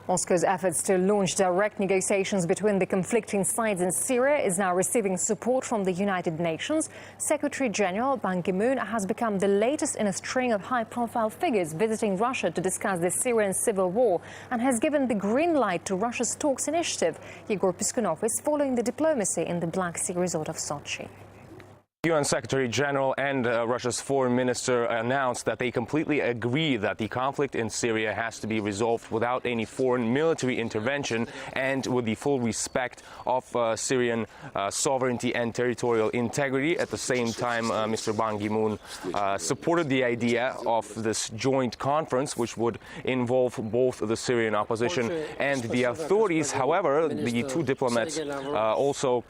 Moscow's efforts to launch direct negotiations between the conflicting sides in Syria is now receiving support from the United Nations. Secretary General Ban Ki-moon has become the latest in a string of high-profile figures visiting Russia to discuss the Syrian civil war and has given the green light to Russia's talks initiative. Yegor Piskunov is following the diplomacy in the Black Sea resort of Sochi. UN Secretary General and Russia's foreign minister announced that they completely agree that the conflict in Syria has to be resolved without any foreign military intervention and with the full respect of Syrian sovereignty and territorial integrity. At the same time, Mr. Ban Ki-moon supported the idea of this joint conference, which would involve both the Syrian opposition and the authorities. However, the two diplomats also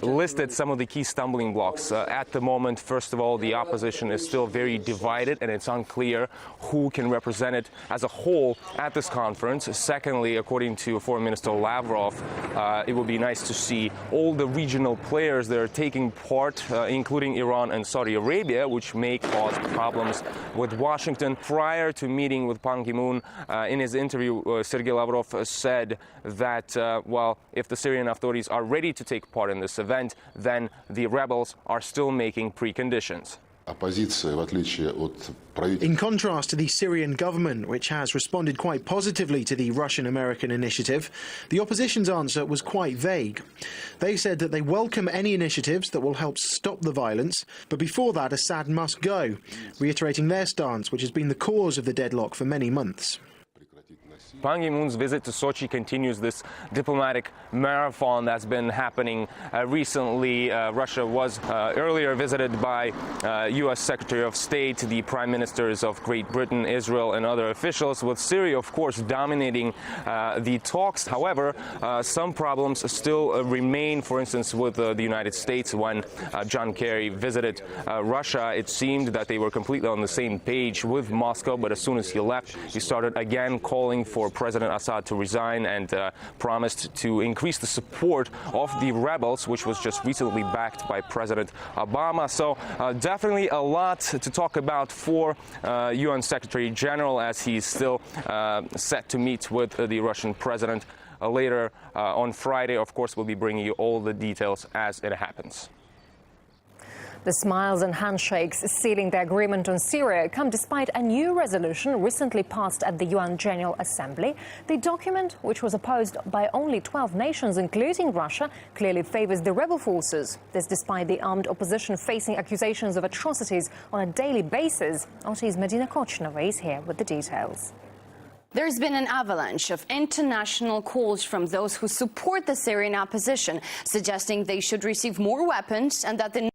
listed some of the key stumbling blocks. At the moment, first of all, the opposition is still very divided, and it's unclear who can represent it as a whole at this conference. Secondly, according to Foreign Minister Lavrov, it would be nice to see all the regional players that are taking part, including Iran and Saudi Arabia, which may cause problems with Washington. Prior to meeting with Ban Ki-moon, in his interview, Sergey Lavrov said that, well, if the Syrian authorities are ready to take part in this event, then the rebels are still making preconditions. In contrast to the Syrian government, which has responded quite positively to the Russian-American initiative, the opposition's answer was quite vague. They said that they welcome any initiatives that will help stop the violence, but before that, Assad must go, reiterating their stance, which has been the cause of the deadlock for many months. Ban Ki-moon's visit to Sochi continues this diplomatic marathon that's been happening recently. Russia was earlier visited by U.S. Secretary of State, the Prime Ministers of Great Britain, Israel, and other officials, with Syria, of course, dominating the talks. However, some problems still remain. For instance, with the United States, when John Kerry visited Russia, it seemed that they were completely on the same page with Moscow, but as soon as he left, he started again calling for President Assad to resign and promised to increase the support of the rebels, which was just recently backed by President Obama. So definitely a lot to talk about for UN Secretary General, as he's still set to meet with the Russian president later on Friday. Of course, we'll be bringing you all the details as it happens. The smiles and handshakes sealing the agreement on Syria come despite a new resolution recently passed at the UN General Assembly. The document, which was opposed by only 12 nations, including Russia, clearly favors the rebel forces. This despite the armed opposition facing accusations of atrocities on a daily basis. OT's Medina Kochnova is here with the details. There's been an avalanche of international calls from those who support the Syrian opposition, suggesting they should receive more weapons and that the